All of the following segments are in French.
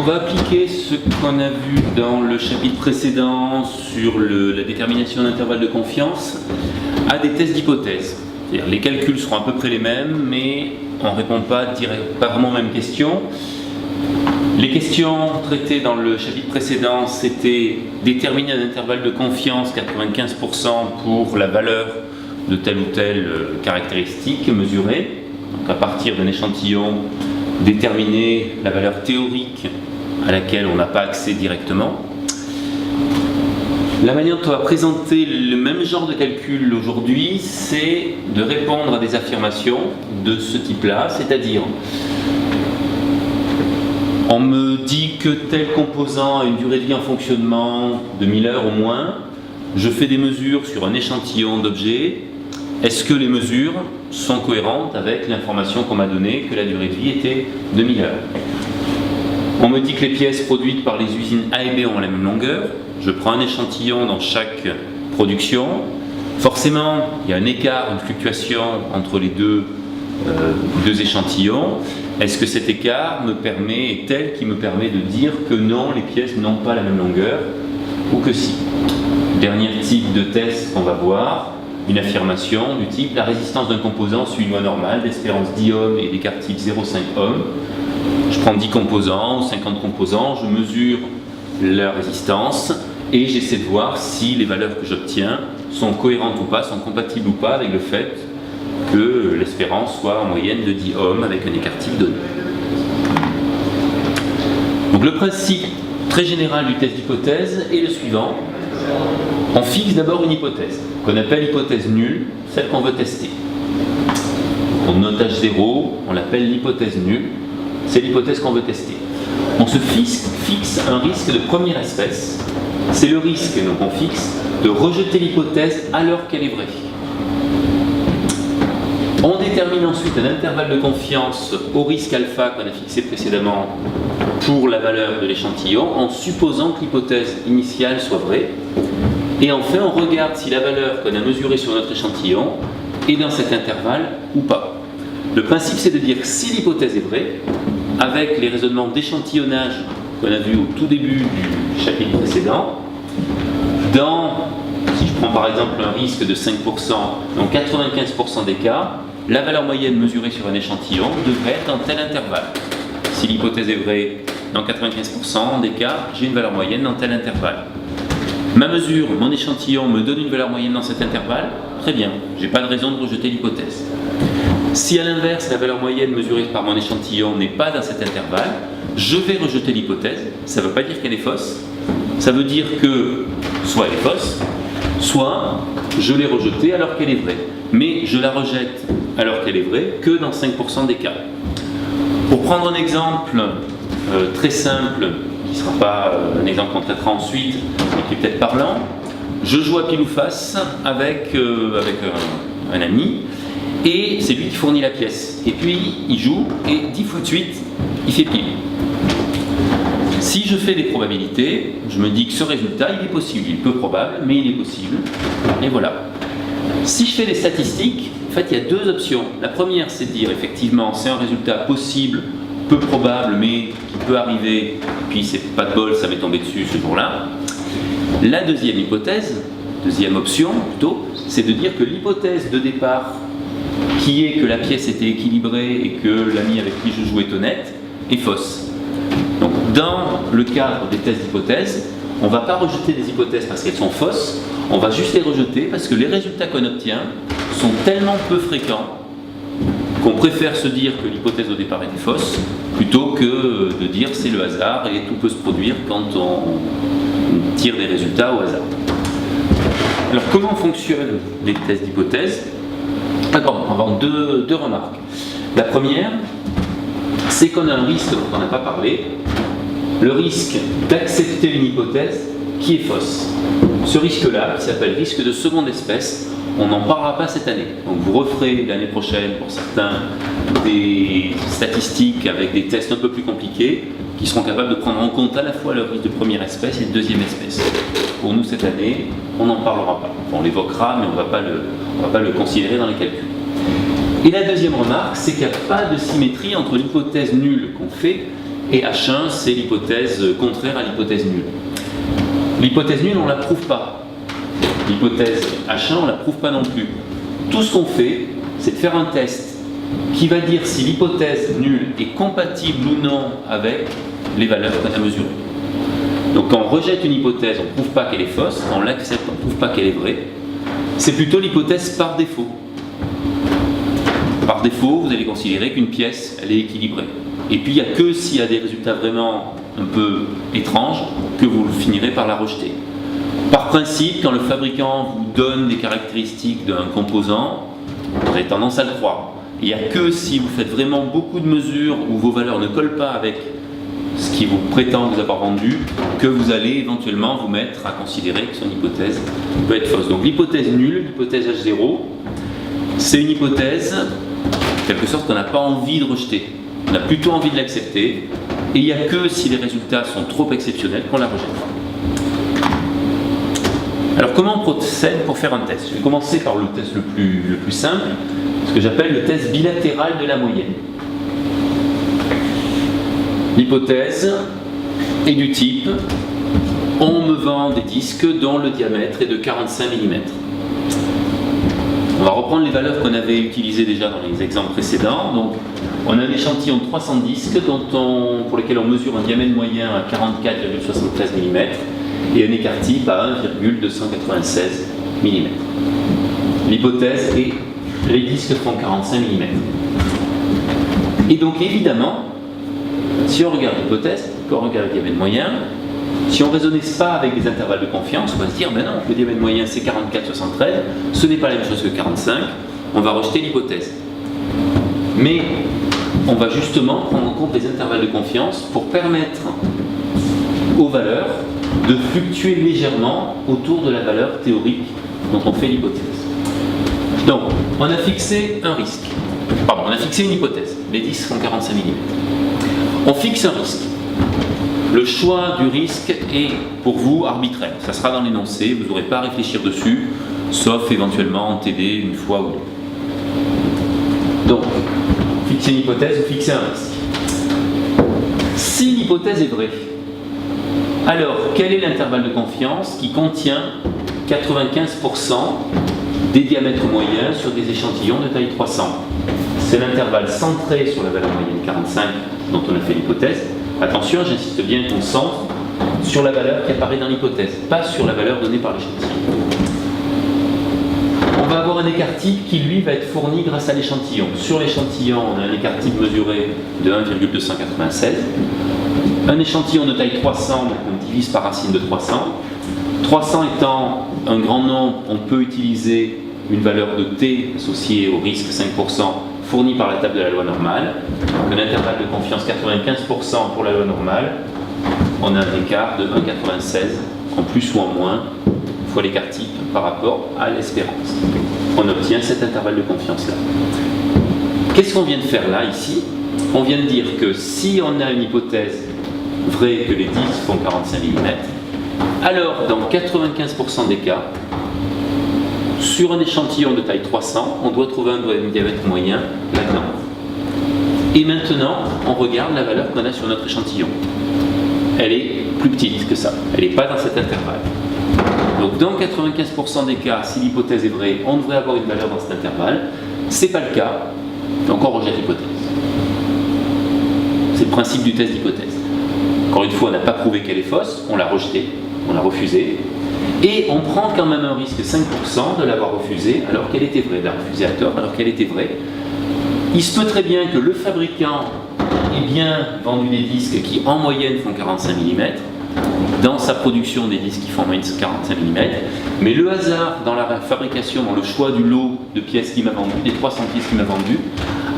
va appliquer ce qu'on a vu dans le chapitre précédent sur la détermination d'intervalle de confiance à des tests d'hypothèse. C'est-à-dire les calculs seront à peu près les mêmes, mais on ne répond pas vraiment aux mêmes questions. Les questions traitées dans le chapitre précédent, c'était déterminer un intervalle de confiance 95% pour la valeur de telle ou telle caractéristique mesurée. Donc à partir d'un échantillon, déterminer la valeur théorique à laquelle on n'a pas accès directement. La manière dont on va présenter le même genre de calcul aujourd'hui, c'est de répondre à des affirmations de ce type-là, c'est-à-dire on me dit que tel composant a une durée de vie en fonctionnement de 1000 heures au moins, je fais des mesures sur un échantillon d'objets, est-ce que les mesures sont cohérentes avec l'information qu'on m'a donnée que la durée de vie était de 1000 heures? On me dit que les pièces produites par les usines A et B ont la même longueur, je prends un échantillon dans chaque production, forcément il y a un écart, une fluctuation entre les deux échantillons. Est-ce que cet écart est tel qui me permet de dire que non, les pièces n'ont pas la même longueur, ou que si? Dernier type de test qu'on va voir, une affirmation du type la résistance d'un composant suit une loi normale d'espérance 10 ohms et d'écart type 0,5 ohms. Je prends 10 composants ou 50 composants, je mesure leur résistance et j'essaie de voir si les valeurs que j'obtiens sont cohérentes ou pas, sont compatibles ou pas avec le fait que l'espérance soit en moyenne de 10 ohms avec un écart type donné. Donc le principe très général du test d'hypothèse est le suivant. On fixe d'abord une hypothèse, qu'on appelle hypothèse nulle, celle qu'on veut tester. Au notage 0, on l'appelle l'hypothèse nulle, c'est l'hypothèse qu'on veut tester. On se fixe un risque de première espèce, c'est le risque donc on fixe de rejeter l'hypothèse alors qu'elle est vraie. On détermine ensuite un intervalle de confiance au risque alpha qu'on a fixé précédemment pour la valeur de l'échantillon en supposant que l'hypothèse initiale soit vraie. Et enfin, on regarde si la valeur qu'on a mesurée sur notre échantillon est dans cet intervalle ou pas. Le principe, c'est de dire que si l'hypothèse est vraie, avec les raisonnements d'échantillonnage qu'on a vus au tout début du chapitre précédent, si je prends par exemple un risque de 5%, dans 95% des cas, la valeur moyenne mesurée sur un échantillon devrait être dans tel intervalle. Si l'hypothèse est vraie, dans 95% des cas, j'ai une valeur moyenne dans tel intervalle. Ma mesure, mon échantillon me donne une valeur moyenne dans cet intervalle, très bien, j'ai pas de raison de rejeter l'hypothèse. Si à l'inverse, la valeur moyenne mesurée par mon échantillon n'est pas dans cet intervalle, je vais rejeter l'hypothèse. Ça ne veut pas dire qu'elle est fausse, ça veut dire que soit elle est fausse, soit je l'ai rejetée alors qu'elle est vraie. Mais je la rejette alors qu'elle est vraie que dans 5% des cas. Pour prendre un exemple très simple, qui ne sera pas un exemple qu'on traitera ensuite, mais qui est peut-être parlant, je joue à pile ou face avec un ami, et c'est lui qui fournit la pièce. Et puis il joue, et 10 fois de suite, il fait pile. Si je fais des probabilités, je me dis que ce résultat, il est possible. Il est peu probable, mais il est possible. Et voilà. Si je fais des statistiques, en fait, il y a deux options. La première, c'est de dire, effectivement, c'est un résultat possible, peu probable, mais qui peut arriver, et puis c'est pas de bol, ça m'est tombé dessus ce jour-là. La deuxième hypothèse, deuxième option plutôt, c'est de dire que l'hypothèse de départ, qui est que la pièce était équilibrée et que l'ami avec qui je joue est honnête, est fausse. Donc, dans le cadre des tests d'hypothèse, on ne va pas rejeter des hypothèses parce qu'elles sont fausses, on va juste les rejeter parce que les résultats qu'on obtient sont tellement peu fréquents qu'on préfère se dire que l'hypothèse au départ était fausse plutôt que de dire c'est le hasard et tout peut se produire quand on tire des résultats au hasard. Alors comment fonctionnent les tests d'hypothèse? D'accord, on va avoir deux remarques. La première, c'est qu'on a un risque dont on n'a pas parlé, le risque d'accepter une hypothèse qui est fausse. Ce risque-là, qui s'appelle risque de seconde espèce, on n'en parlera pas cette année. Donc vous referez l'année prochaine, pour certains, des statistiques avec des tests un peu plus compliqués qui seront capables de prendre en compte à la fois le risque de première espèce et de deuxième espèce. Pour nous, cette année, on n'en parlera pas. Enfin, on l'évoquera, mais on ne va pas le considérer dans les calculs. Et la deuxième remarque, c'est qu'il n'y a pas de symétrie entre l'hypothèse nulle qu'on fait Et H1, c'est l'hypothèse contraire à l'hypothèse nulle. L'hypothèse nulle, on ne la prouve pas. L'hypothèse H1, on ne la prouve pas non plus. Tout ce qu'on fait, c'est de faire un test qui va dire si l'hypothèse nulle est compatible ou non avec les valeurs qu'on a mesurées. Donc quand on rejette une hypothèse, on ne prouve pas qu'elle est fausse. Quand on l'accepte, on ne prouve pas qu'elle est vraie. C'est plutôt l'hypothèse par défaut. Par défaut, vous allez considérer qu'une pièce, elle est équilibrée. Et puis il n'y a que s'il y a des résultats vraiment un peu étranges que vous finirez par la rejeter. Par principe, quand le fabricant vous donne des caractéristiques d'un composant, vous avez tendance à le croire. Il n'y a que si vous faites vraiment beaucoup de mesures où vos valeurs ne collent pas avec ce qui vous prétend vous avoir vendu, que vous allez éventuellement vous mettre à considérer que son hypothèse peut être fausse. Donc l'hypothèse nulle, l'hypothèse H0, c'est une hypothèse, en quelque sorte, qu'on n'a pas envie de rejeter. On a plutôt envie de l'accepter, et il n'y a que si les résultats sont trop exceptionnels qu'on la rejette. Alors comment on procède pour faire un test? Je vais commencer par le test le plus simple, ce que j'appelle le test bilatéral de la moyenne. L'hypothèse est du type, on me vend des disques dont le diamètre est de 45 mm. On va reprendre les valeurs qu'on avait utilisées déjà dans les exemples précédents. Donc, on a un échantillon de 300 disques pour lesquels on mesure un diamètre moyen à 44,73 mm et un écart-type à 1,296 mm. L'hypothèse est les disques font 45 mm. Et donc évidemment, si on regarde l'hypothèse, qu'on regarde le diamètre moyen, si on ne raisonnait pas avec des intervalles de confiance, on va se dire, ben non, le diamètre moyen c'est 44,73, ce n'est pas la même chose que 45, on va rejeter l'hypothèse. Mais on va justement prendre en compte les intervalles de confiance pour permettre aux valeurs de fluctuer légèrement autour de la valeur théorique dont on fait l'hypothèse. Donc, on a fixé un risque. Pardon, on a fixé une hypothèse. Les disques font 45 mm. On fixe un risque. Le choix du risque est pour vous arbitraire. Ça sera dans l'énoncé, vous n'aurez pas à réfléchir dessus, sauf éventuellement en TD une fois ou deux. Donc, fixer une hypothèse ou fixer un risque. Si l'hypothèse est vraie, alors quel est l'intervalle de confiance qui contient 95% des diamètres moyens sur des échantillons de taille 300? C'est l'intervalle centré sur la valeur moyenne 45 dont on a fait l'hypothèse. Attention, j'insiste bien qu'on centre sur la valeur qui apparaît dans l'hypothèse, pas sur la valeur donnée par l'échantillon. On va avoir un écart-type qui lui va être fourni grâce à l'échantillon. Sur l'échantillon, on a un écart-type mesuré de 1,296. Un échantillon de taille 300, donc on divise par racine de 300. 300 étant un grand nombre, on peut utiliser une valeur de t associée au risque 5% fournie par la table de la loi normale. Donc un intervalle de confiance 95% pour la loi normale. On a un écart de 1,96 en plus ou en moins fois l'écart type par rapport à l'espérance. On obtient cet intervalle de confiance là. Qu'est-ce qu'on vient de faire là ici? On vient de dire que si on a une hypothèse vraie que les disques font 45 mm, alors dans 95% des cas, sur un échantillon de taille 300, on doit trouver un diamètre moyen là-dedans. Et maintenant, on regarde la valeur qu'on a sur notre échantillon. Elle est plus petite que ça, elle n'est pas dans cet intervalle. Donc dans 95% des cas, si l'hypothèse est vraie, on devrait avoir une valeur dans cet intervalle. Ce n'est pas le cas, donc on rejette l'hypothèse. C'est le principe du test d'hypothèse. Encore une fois, on n'a pas prouvé qu'elle est fausse, on l'a rejetée, on l'a refusée. Et on prend quand même un risque 5% de l'avoir refusée alors qu'elle était vraie, de la refuser à tort alors qu'elle était vraie. Il se peut très bien que le fabricant ait bien vendu des disques qui en moyenne font 45 mm, dans sa production des disques qui font en moyenne 45 mm, mais le hasard dans la fabrication, dans le choix du lot de pièces qu'il m'a vendu, des 300 pièces qu'il m'a vendues,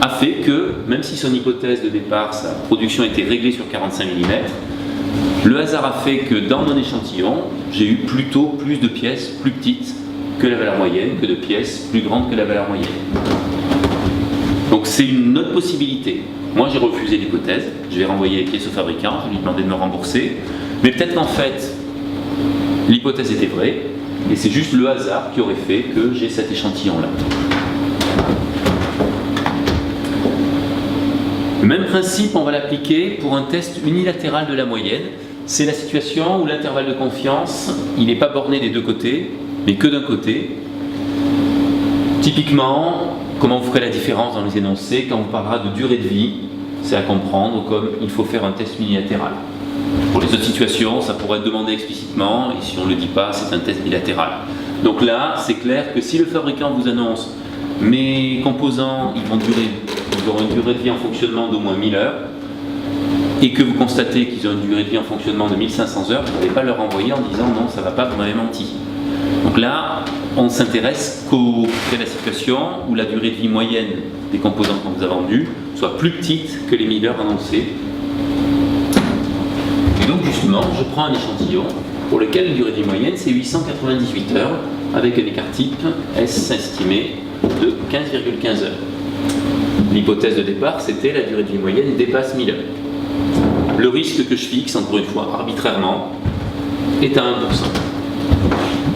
a fait que, même si son hypothèse de départ, sa production était réglée sur 45 mm, le hasard a fait que dans mon échantillon, j'ai eu plutôt plus de pièces plus petites que la valeur moyenne, que de pièces plus grandes que la valeur moyenne. Donc c'est une autre possibilité. Moi j'ai refusé l'hypothèse, je vais renvoyer les pièces au fabricant, je vais lui demander de me rembourser, mais peut-être qu'en fait, l'hypothèse était vraie, et c'est juste le hasard qui aurait fait que j'ai cet échantillon-là. Le même principe, on va l'appliquer pour un test unilatéral de la moyenne. C'est la situation où l'intervalle de confiance, il n'est pas borné des deux côtés, mais que d'un côté. Typiquement, comment vous ferez la différence dans les énoncés quand on parlera de durée de vie, c'est à comprendre comme il faut faire un test unilatéral. Pour les autres situations, ça pourrait être demandé explicitement, et si on ne le dit pas, c'est un test bilatéral. Donc là, c'est clair que si le fabricant vous annonce mes composants, ils auront une durée de vie en fonctionnement d'au moins 1000 heures, et que vous constatez qu'ils ont une durée de vie en fonctionnement de 1500 heures, vous n'allez pas leur envoyer en disant non, ça ne va pas, vous m'avez menti. Donc là, on s'intéresse qu'à la situation où la durée de vie moyenne des composants qu'on vous a vendus soit plus petite que les 1000 heures annoncées. Et donc justement, je prends un échantillon pour lequel la durée de vie moyenne c'est 898 heures avec un écart type S estimé de 15,15 heures. L'hypothèse de départ c'était la durée de vie moyenne dépasse 1000 heures. Le risque que je fixe, encore une fois arbitrairement, est à 1%.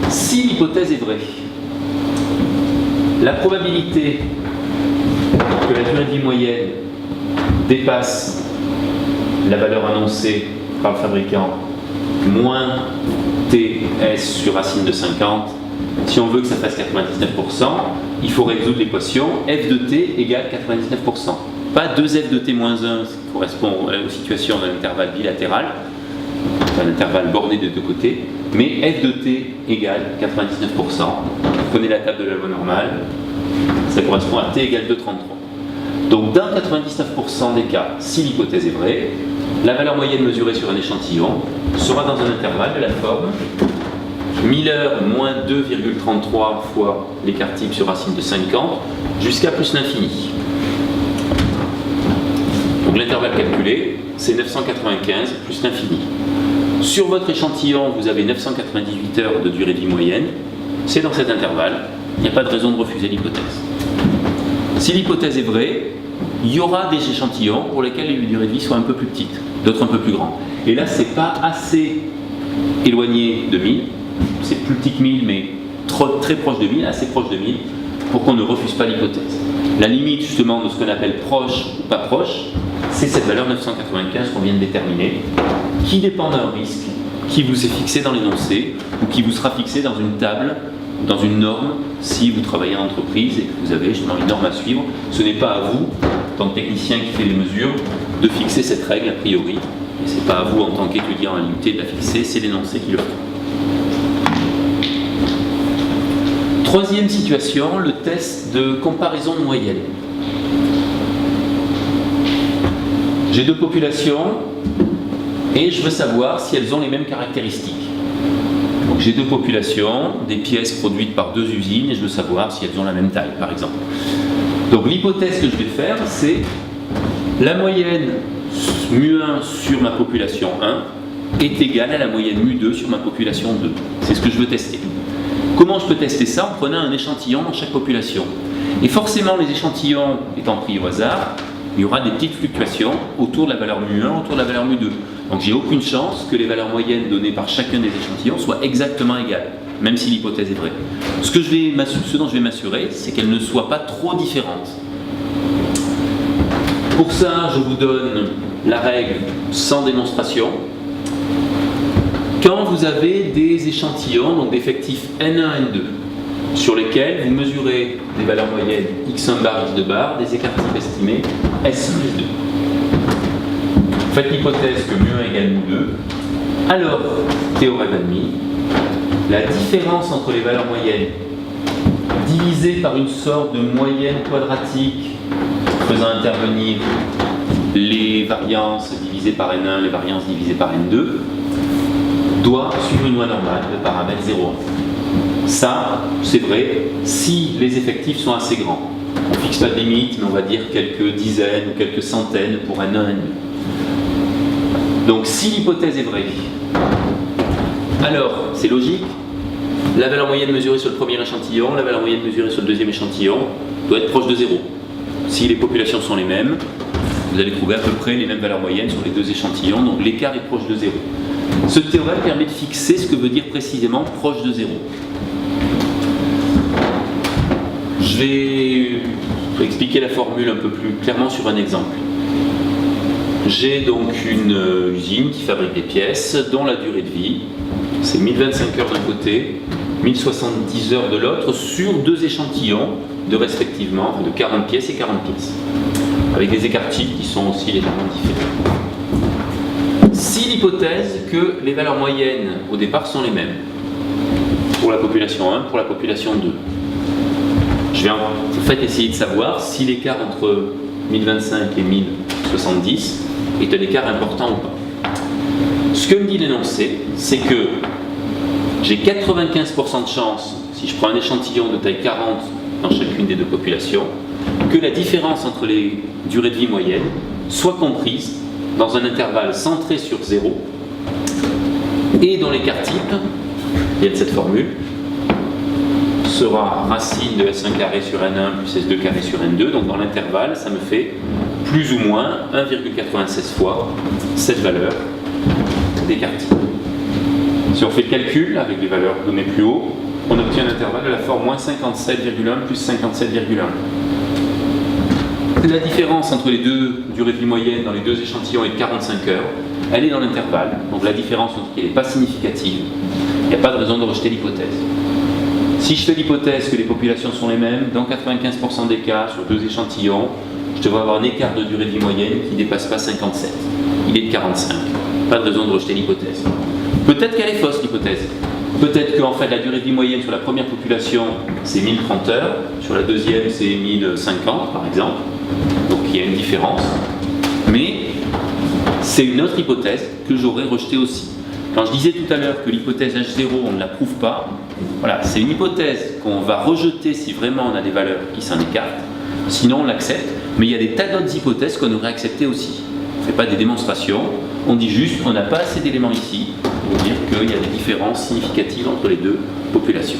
Si l'hypothèse est vraie, la probabilité que la durée de vie moyenne dépasse la valeur annoncée par le fabricant moins TS sur racine de 50, si on veut que ça fasse 99%, il faut résoudre l'équation f de t égale 99%. Pas 2f de t moins 1, ce qui correspond aux situations d'un intervalle bilatéral, un intervalle borné des deux côtés, mais f de t égale 99%. Vous prenez la table de la loi normale, ça correspond à t égale 2,33. Donc dans 99% des cas, si l'hypothèse est vraie, la valeur moyenne mesurée sur un échantillon sera dans un intervalle de la forme 1000 heures moins 2,33 fois l'écart type sur racine de 50 jusqu'à plus l'infini. Donc l'intervalle calculé, c'est 995 plus l'infini. Sur votre échantillon, vous avez 998 heures de durée de vie moyenne. C'est dans cet intervalle. Il n'y a pas de raison de refuser l'hypothèse. Si l'hypothèse est vraie, il y aura des échantillons pour lesquels les durées de vie soient un peu plus petites, d'autres un peu plus grandes. Et là, c'est pas assez éloigné de 1000. C'est plus petit que 1000, mais très proche de 1000, assez proche de 1000, pour qu'on ne refuse pas l'hypothèse. La limite justement de ce qu'on appelle proche ou pas proche, c'est cette valeur 995 qu'on vient de déterminer, qui dépend d'un risque qui vous est fixé dans l'énoncé ou qui vous sera fixé dans une table, dans une norme, si vous travaillez en entreprise et que vous avez justement une norme à suivre. Ce n'est pas à vous, en tant que technicien qui fait les mesures, de fixer cette règle a priori. Et ce n'est pas à vous, en tant qu'étudiant à l'IUT, de la fixer, c'est l'énoncé qui le fait. Troisième situation, le test de comparaison de moyenne. J'ai deux populations et je veux savoir si elles ont les mêmes caractéristiques. Donc j'ai deux populations, des pièces produites par deux usines et je veux savoir si elles ont la même taille, par exemple. Donc l'hypothèse que je vais faire, c'est la moyenne mu1 sur ma population 1 est égale à la moyenne mu2 sur ma population 2. C'est ce que je veux tester. Comment je peux tester ça? En prenant un échantillon dans chaque population. Et forcément, les échantillons étant pris au hasard, il y aura des petites fluctuations autour de la valeur mu1, autour de la valeur mu2. Donc j'ai aucune chance que les valeurs moyennes données par chacun des échantillons soient exactement égales, même si l'hypothèse est vraie. Ce dont je vais m'assurer, c'est qu'elles ne soient pas trop différentes. Pour ça, je vous donne la règle sans démonstration. Quand vous avez des échantillons, donc d'effectifs N1, N2, sur lesquels vous mesurez des valeurs moyennes x1 bar, x2 bar, des écarts types estimés S1, S2. Faites l'hypothèse que mu1 égale mu2, alors, théorème admis, la différence entre les valeurs moyennes divisée par une sorte de moyenne quadratique faisant intervenir les variances divisées par N1, les variances divisées par N2, doit suivre une loi normale de paramètre 0,1. Ça, c'est vrai si les effectifs sont assez grands. On ne fixe pas de limite, mais on va dire quelques dizaines ou quelques centaines pour N1, N2. Donc si l'hypothèse est vraie, alors c'est logique, la valeur moyenne mesurée sur le premier échantillon, la valeur moyenne mesurée sur le deuxième échantillon doit être proche de 0. Si les populations sont les mêmes, vous allez trouver à peu près les mêmes valeurs moyennes sur les deux échantillons, donc l'écart est proche de 0. Ce théorème permet de fixer ce que veut dire précisément proche de 0. Je vais expliquer la formule un peu plus clairement sur un exemple. J'ai donc une usine qui fabrique des pièces dont la durée de vie, c'est 1025 heures d'un côté, 1070 heures de l'autre, sur 2 échantillons de respectivement de 40 pièces et 40 pièces, avec des écarts types qui sont aussi légèrement différents. Si l'hypothèse que les valeurs moyennes au départ sont les mêmes, pour la population 1, pour la population 2, je vais en fait essayer de savoir si l'écart entre 1025 et 1070 est un écart important ou pas. Ce que me dit l'énoncé, c'est que j'ai 95% de chance, si je prends un échantillon de taille 40 dans chacune des 2 populations, que la différence entre les durées de vie moyennes soit comprise dans un intervalle centré sur 0 et dont l'écart type, il y a de cette formule, sera racine de S1 carré sur N1 plus S2 carré sur N2, donc dans l'intervalle, ça me fait plus ou moins 1,96 fois cette valeur d'écart type. Si on fait le calcul avec les valeurs données plus haut, on obtient un intervalle de la forme moins 57,1 plus 57,1. La différence entre les 2 durées de vie moyennes dans les 2 échantillons est de 45 heures. Elle est dans l'intervalle, donc la différence n'est pas significative. Il n'y a pas de raison de rejeter l'hypothèse. Si je fais l'hypothèse que les populations sont les mêmes, dans 95% des cas, sur 2 échantillons, je devrais avoir un écart de durée de vie moyenne qui ne dépasse pas 57. Il est de 45. Pas de raison de rejeter l'hypothèse. Peut-être qu'elle est fausse, l'hypothèse. Peut-être qu'en fait la durée de vie moyenne sur la première population c'est 1030 heures, sur la deuxième c'est 1050 par exemple, donc il y a une différence. Mais c'est une autre hypothèse que j'aurais rejetée aussi. Quand je disais tout à l'heure que l'hypothèse H0 on ne la prouve pas, voilà, c'est une hypothèse qu'on va rejeter si vraiment on a des valeurs qui s'en écartent, sinon on l'accepte, mais il y a des tas d'autres hypothèses qu'on aurait acceptées aussi. On ne fait pas des démonstrations, on dit juste qu'on n'a pas assez d'éléments ici pour dire qu'il y a des différences significatives entre les 2 populations.